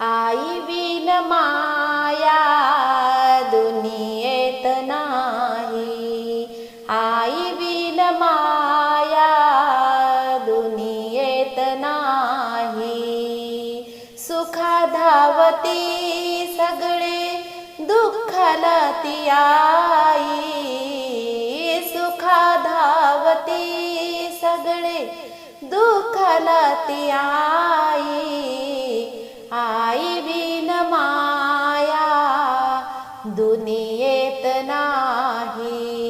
I win माया दुनियेत नाही, I win माया दुनियेत नाही. सुखा धावती सगळे दुःखाला ती आई, सुखा धावती सगळे दुःखाला ती आई. आई विन माया दुनियेत नाही.